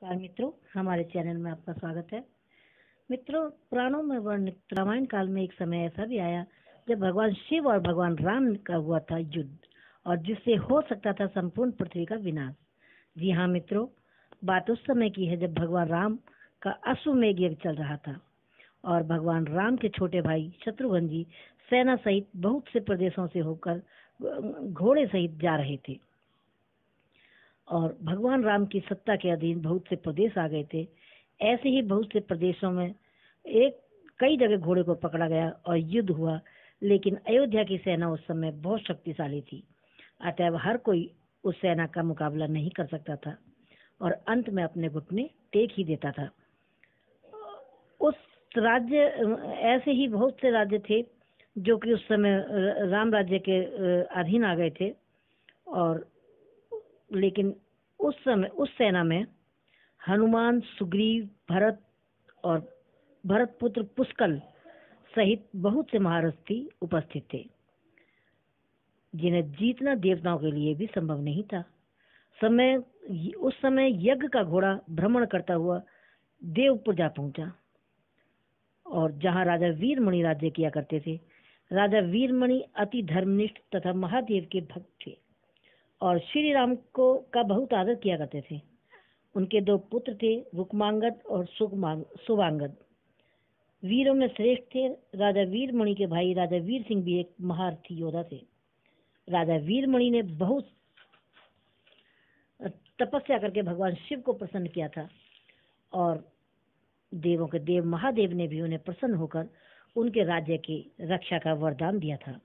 नमस्कार मित्रों, हमारे चैनल में आपका स्वागत है। मित्रों, पुराणों में वर्णित रामायण काल में एक समय ऐसा भी आया जब भगवान शिव और भगवान राम का हुआ था युद्ध, और जिससे हो सकता था संपूर्ण पृथ्वी का विनाश। जी हाँ मित्रों, बात उस समय की है जब भगवान राम का अश्वमेध यज्ञ चल रहा था और भगवान राम के छोटे भाई शत्रुघ्न जी सेना सहित बहुत से प्रदेशों से होकर घोड़े सहित जा रहे थे। और भगवान राम की सत्ता के अधीन बहुत से प्रदेश आ गए थे। ऐसे ही बहुत से प्रदेशों में कई जगह घोड़े को पकड़ा गया और युद्ध हुआ, लेकिन अयोध्या की सेना उस समय बहुत शक्तिशाली थी, अतएव हर कोई उस सेना का मुकाबला नहीं कर सकता था और अंत में अपने घुटने टेक ही देता था। उस राज्य ऐसे ही बहुत से राज्य थे जो कि उस समय राम राज्य के अधीन आ गए थे, और लेकिन उस समय उस सेना में हनुमान, सुग्रीव, भरत और भरत पुत्र पुष्कल सहित बहुत से महारथी उपस्थित थे, जिन्हें जीतना देवताओं के लिए भी संभव नहीं था। उस समय यज्ञ का घोड़ा भ्रमण करता हुआ देवपुर जा पहुंचा, और जहां राजा वीरमणि राज्य किया करते थे। राजा वीरमणि अति धर्मनिष्ठ तथा महादेव के भक्त थे और श्री राम को का बहुत आदर किया करते थे। उनके दो पुत्र थे, रुक्मांगद और सुवांगद। वीरों में श्रेष्ठ थे। राजा वीरमणि के भाई राजा वीर सिंह भी एक महारथी योद्धा थे। राजा वीरमणि ने बहुत तपस्या करके भगवान शिव को प्रसन्न किया था, और देवों के देव महादेव ने भी उन्हें प्रसन्न होकर उनके राज्य की रक्षा का वरदान दिया था।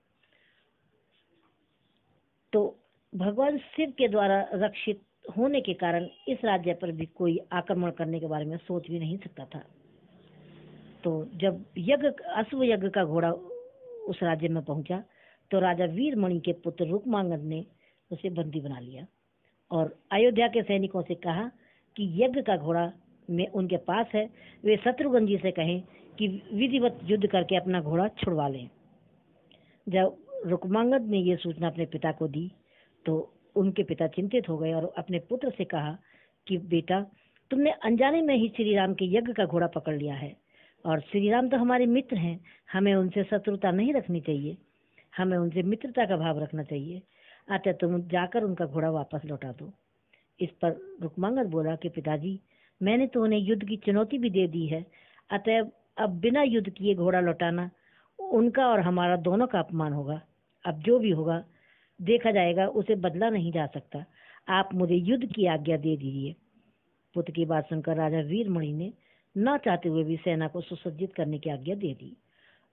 तो भगवान शिव के द्वारा रक्षित होने के कारण इस राज्य पर भी कोई आक्रमण करने के बारे में सोच भी नहीं सकता था। तो जब अश्व यज्ञ का घोड़ा उस राज्य में पहुंचा तो राजा वीरमणि के पुत्र रुक्मांगद ने उसे बंदी बना लिया और अयोध्या के सैनिकों से कहा कि यज्ञ का घोड़ा में उनके पास है, वे शत्रुघ्न जी से कहें कि विधिवत युद्ध करके अपना घोड़ा छुड़वा लें। जब रुक्मांगद ने यह सूचना अपने पिता को दी तो उनके पिता चिंतित हो गए और अपने पुत्र से कहा कि बेटा, तुमने अनजाने में ही श्री राम के यज्ञ का घोड़ा पकड़ लिया है, और श्री राम तो हमारे मित्र हैं, हमें उनसे शत्रुता नहीं रखनी चाहिए, हमें उनसे मित्रता का भाव रखना चाहिए। अतः तुम जाकर उनका घोड़ा वापस लौटा दो। इस पर रुक्मांगद बोला कि पिताजी, मैंने तो उन्हें युद्ध की चुनौती भी दे दी है, अतः अब बिना युद्ध किए घोड़ा लौटाना उनका और हमारा दोनों का अपमान होगा। अब जो भी होगा देखा जाएगा, उसे बदला नहीं जा सकता। आप मुझे युद्ध की आज्ञा दे दीजिए। पुत्र की बात सुनकर राजा वीरमणि ने न चाहते हुए भी सेना को सुसज्जित करने की आज्ञा दे दी,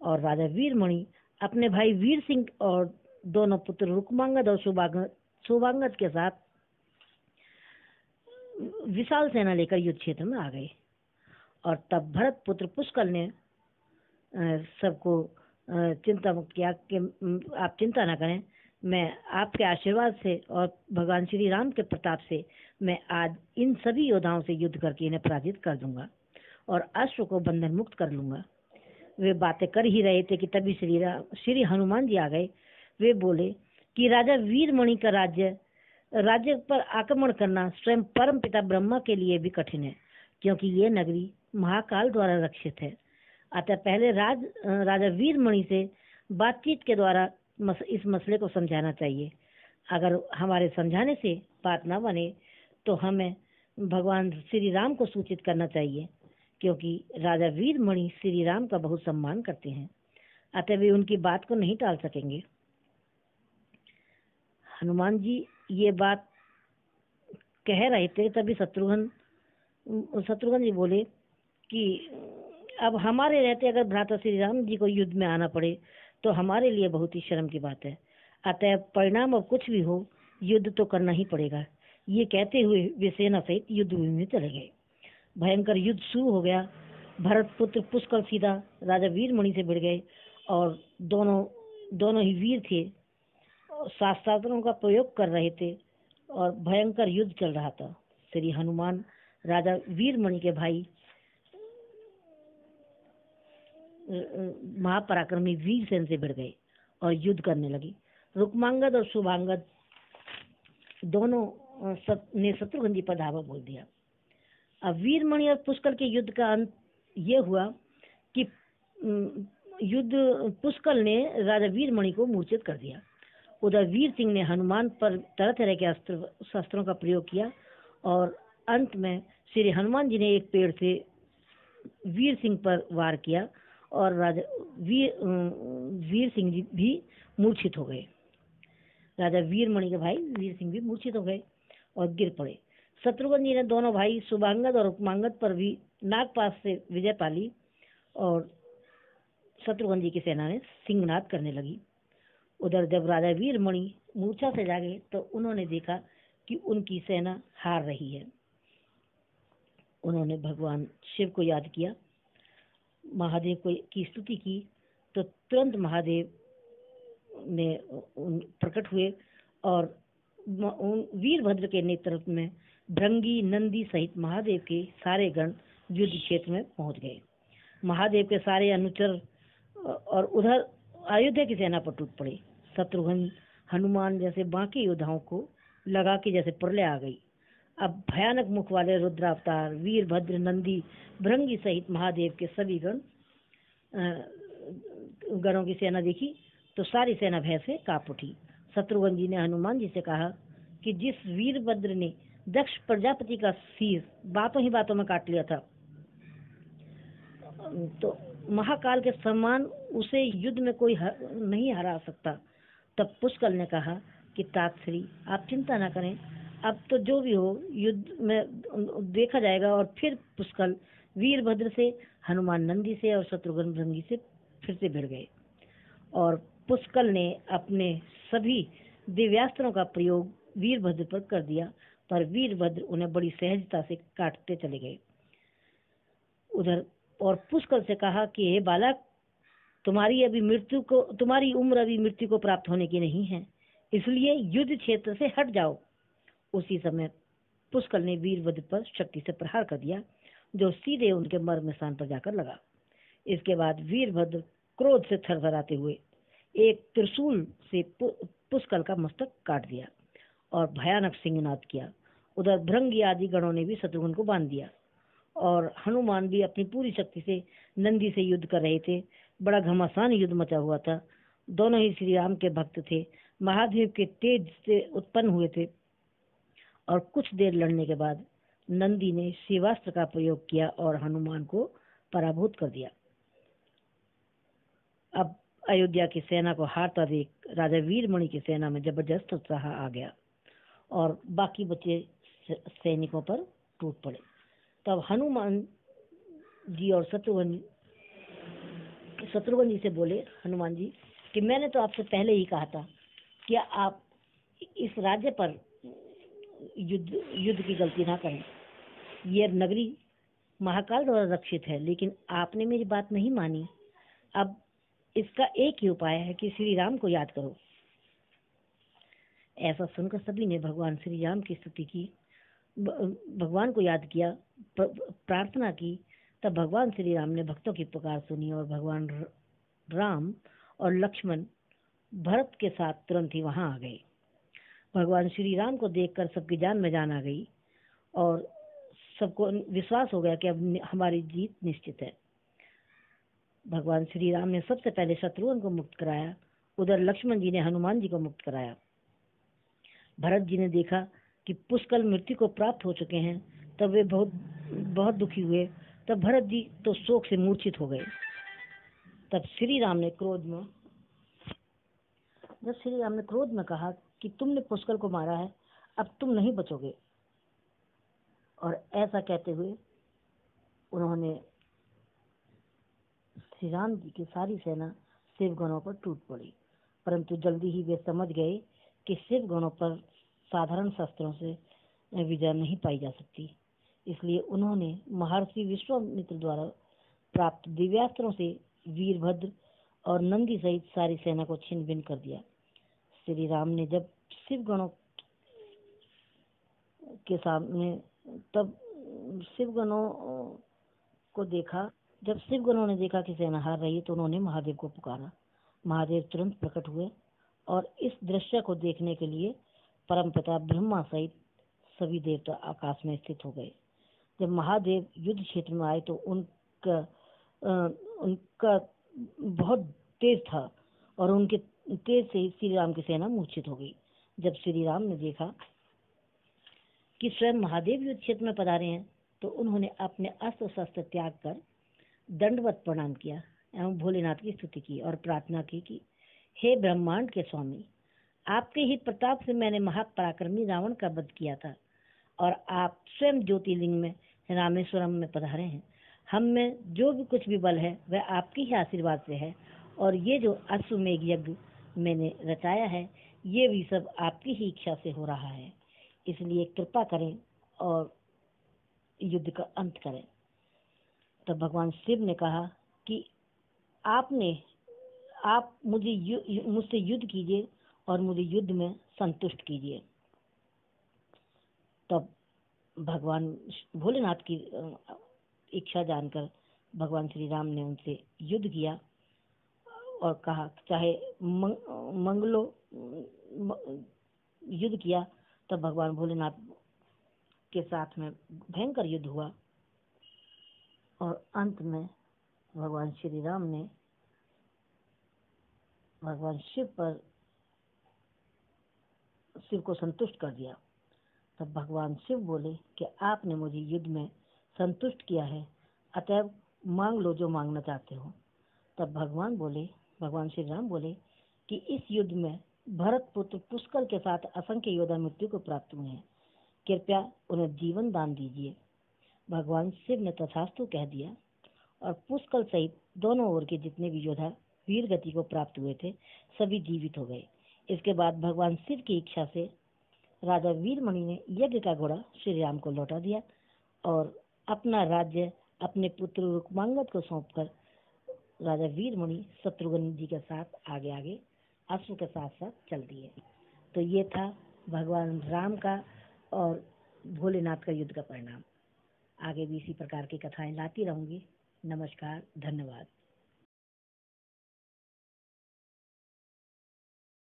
और राजा वीरमणि अपने भाई वीर सिंह और दोनों पुत्र रुक्मांगद और सुवांगद के साथ विशाल सेना लेकर युद्ध क्षेत्र में आ गए। और तब भरत पुत्र पुष्कल ने सबको चिंता मुक्त किया कि आप चिंता न करें, मैं आपके आशीर्वाद से और भगवान श्री राम के प्रताप से मैं आज इन सभी योद्धाओं से युद्ध करके इन्हें पराजित कर दूंगा और अश्व को बंधन मुक्त कर लूंगा। वे बातें कर ही रहे थे कि तभी श्री हनुमान जी आ गए। वे बोले कि राजा वीरमणि का राज्य पर आक्रमण करना स्वयं परम पिता ब्रह्मा के लिए भी कठिन है, क्योंकि ये नगरी महाकाल द्वारा रक्षित है। अतः पहले राजा वीरमणि से बातचीत के द्वारा इस मसले को समझाना चाहिए। अगर हमारे समझाने से बात ना बने तो हमें भगवान श्री राम को सूचित करना चाहिए, क्योंकि राजा वीरमणि श्री राम का बहुत सम्मान करते हैं, अतः वे उनकी बात को नहीं टाल सकेंगे। हनुमान जी ये बात कह रहे थे, तभी शत्रुघ्न जी बोले कि अब हमारे रहते अगर भ्राता श्री राम जी को युद्ध में आना पड़े तो हमारे लिए बहुत ही शर्म की बात है। अतः परिणाम अब कुछ भी हो, युद्ध तो करना ही पड़ेगा। ये कहते हुए वे सेना सहित युद्ध भूमि में चले गए। भयंकर युद्ध शुरू हो गया। भरत पुत्र पुष्कल सीधा राजा वीरमणि से भिड़ गए, और दोनों ही वीर थे, शास्त्रास्त्रों का प्रयोग कर रहे थे और भयंकर युद्ध चल रहा था। श्री हनुमान राजा वीरमणि के भाई महापराक्रमी वीरसेन से भिड़ गए और युद्ध करने लगे। रुक्मांगद और सुवांगद दोनों ने शत्रुघ्न जी पर धावा बोल दिया। अब वीरमणि और पुष्कर के युद्ध का अंत ये हुआ कि युद्ध पुष्कर ने राजा वीरमणि को मूर्छित कर दिया। उधर वीर सिंह ने हनुमान पर तरह तरह के शस्त्रों का प्रयोग किया और अंत में श्री हनुमान जी ने एक पेड़ से वीर सिंह पर वार किया और राजा वीर सिंह जी भी मूर्छित हो गए। राजा वीरमणि के भाई वीर सिंह भी मूर्छित हो गए और गिर पड़े। शत्रुघ्न जी ने दोनों भाई शुभांगद और उपमांगद पर भी नागपाश से विजय पाली और शत्रुघ्न जी की सेना ने सिंहनाद करने लगी। उधर जब राजा वीरमणि मूर्छा से जागे तो उन्होंने देखा कि उनकी सेना हार रही है। उन्होंने भगवान शिव को याद किया, महादेव को की स्तुति की तो तुरंत महादेव ने प्रकट हुए और वीरभद्र के नेतृत्व में भृंगी नंदी सहित महादेव के सारे गण युद्ध क्षेत्र में पहुंच गए। महादेव के सारे अनुचर और उधर अयोध्या की सेना पर टूट पड़े। शत्रुघ्न हनुमान जैसे बाकी योद्धाओं को लगा कि जैसे प्रलय आ गई। अब भयानक मुख वाले रुद्रावतार वीरभद्र नंदी भृंगी सहित महादेव के सभी गणों की सेना देखी तो सारी सेना भय से कांप उठी। शत्रुघ्न जी ने हनुमान जी से कहा कि जिस वीरभद्र ने दक्ष प्रजापति का शीश बातों ही बातों में काट लिया था तो महाकाल के समान उसे युद्ध में कोई नहीं हरा सकता। तब पुष्कर ने कहा कि तातश्री आप चिंता न करें, अब तो जो भी हो युद्ध में देखा जाएगा। और फिर पुष्कर वीरभद्र से हनुमान नंदी से और शत्रुघ्न भृंगी से फिर से भिड़ गए और पुष्कर ने अपने सभी दिव्यास्त्रों का प्रयोग वीरभद्र पर कर दिया पर वीरभद्र उन्हें बड़ी सहजता से काटते चले गए। उधर और पुष्कर से कहा कि हे बालक, तुम्हारी उम्र अभी मृत्यु को प्राप्त होने की नहीं है, इसलिए युद्ध क्षेत्र से हट जाओ। उसी समय पुष्कर ने वीरभद्र पर शक्ति से प्रहार कर दिया जो सीधे उनके मर्म स्थान पर जाकर लगा। इसके बाद वीरभद्र क्रोध से थरथराते हुए एक त्रिशूल से पुष्कर का मस्तक काट दिया और भयानक सिंहनाद किया। उधर भृंगी आदि गणों ने भी शत्रुघ्न को बांध दिया और हनुमान भी अपनी पूरी शक्ति से नंदी से युद्ध कर रहे थे। बड़ा घमासान युद्ध मचा हुआ था। दोनों ही श्री राम के भक्त थे, महादेव के तेज से उत्पन्न हुए थे और कुछ देर लड़ने के बाद नंदी ने शिवास्त्र का प्रयोग किया और हनुमान को पराभूत कर दिया। अब अयोध्या की सेना को हारता देख राजा वीरमणि की सेना में जबरदस्त उत्साह आ गया और बाकी बचे सैनिकों पर टूट पड़े। तब हनुमान जी और शत्रुघ्न जी से बोले हनुमान जी कि मैंने तो आपसे पहले ही कहा था कि आप इस राज्य पर युद्ध की गलती ना करें। यह नगरी महाकाल द्वारा रक्षित है, लेकिन आपने मेरी बात नहीं मानी। अब इसका एक ही उपाय है कि श्री राम को याद करो। ऐसा सुनकर सभी ने भगवान श्री राम की स्तुति की, भगवान को याद किया, प्रार्थना की। तब भगवान श्री राम ने भक्तों की पुकार सुनी और भगवान राम और लक्ष्मण भरत के साथ तुरंत ही वहां आ गए। भगवान श्री राम को देखकर सबकी जान में जान आ गई और सबको विश्वास हो गया कि अब हमारी जीत निश्चित है। भगवान श्री राम ने सबसे पहले शत्रुघ्न को मुक्त कराया, उधर लक्ष्मण जी ने हनुमान जी को मुक्त कराया। भरत जी ने देखा कि पुष्कर मृत्यु को प्राप्त हो चुके हैं, तब वे बहुत दुखी हुए। तब भरत जी तो शोक से मूर्छित हो गए। तब श्री राम ने क्रोध में कहा कि तुमने पुष्कर को मारा है, अब तुम नहीं बचोगे। और ऐसा कहते हुए उन्होंने श्री राम जी की सारी सेना शिवगणों पर टूट पड़ी। परंतु जल्दी ही वे समझ गए कि शिवगणों पर साधारण शस्त्रों से विजय नहीं पाई जा सकती। इसलिए उन्होंने महर्षि विश्वामित्र द्वारा प्राप्त दिव्यास्त्रों से वीरभद्र और नंदी सहित सारी सेना को छिन्न भिन्न कर दिया। श्री राम ने जब शिवगणों के सामने तब शिवगणों को देखा जब शिवगणों ने देखा कि सेना हार रही है तो उन्होंने महादेव को पुकारा। महादेव तुरंत प्रकट हुए और इस दृश्य को देखने के लिए परमपिता ब्रह्मा सहित सभी देवता आकाश में स्थित हो गए। जब महादेव युद्ध क्षेत्र में आए तो उनका बहुत तेज था और उनके तेज से ही श्री राम की सेना मूर्छित हो गई। जब श्री राम ने देखा कि स्वयं महादेव युद्ध क्षेत्र में पधारे हैं तो उन्होंने अपने अस्त्र शस्त्र त्याग कर दंडवत प्रणाम किया एवं भोलेनाथ की स्तुति की और प्रार्थना की कि हे ब्रह्मांड के स्वामी, आपके ही प्रताप से मैंने महापराक्रमी रावण का वध किया था और आप स्वयं ज्योतिर्लिंग में रामेश्वरम में पधारे हैं। हम में जो भी कुछ भी बल है वह आपके ही आशीर्वाद से है और ये जो अश्वमेघ यज्ञ मैंने रचाया है ये भी सब आपकी ही इच्छा से हो रहा है, इसलिए कृपा करें और युद्ध का अंत करें। तब भगवान शिव ने कहा कि आप मुझसे युद्ध कीजिए और मुझे युद्ध में संतुष्ट कीजिए। तब भगवान भोलेनाथ की इच्छा जानकर भगवान श्री राम ने उनसे युद्ध किया और कहा चाहे मंगलो युद्ध किया। तब भगवान भोलेनाथ के साथ में भयंकर युद्ध हुआ और अंत में भगवान श्री राम ने भगवान शिव को संतुष्ट कर दिया। तब भगवान शिव बोले कि आपने मुझे युद्ध में संतुष्ट किया है, अतएव मांग लो जो मांगना चाहते हो। तब भगवान श्री राम बोले कि इस युद्ध में भरत पुत्र पुष्कर के साथ असंख्य योद्धा मृत्यु को प्राप्त हुए हैं, कृपया उन्हें जीवन दान दीजिए। भगवान शिव ने तथास्तु कह दिया और पुष्कर सहित दोनों ओर के जितने भी योद्धा वीर गति को प्राप्त हुए थे सभी जीवित हो गए। इसके बाद भगवान शिव की इच्छा से राजा वीरमणि ने यज्ञ का घोड़ा श्री राम को लौटा दिया और अपना राज्य अपने पुत्र रुक्मांगद को सौंपकर राजा वीरमणि शत्रुघ्न जी के साथ आगे अश्व के साथ साथ चल दिए। तो ये था भगवान राम का और भोलेनाथ का युद्ध का परिणाम। आगे भी इसी प्रकार की कथाएं लाती रहूंगी। नमस्कार, धन्यवाद।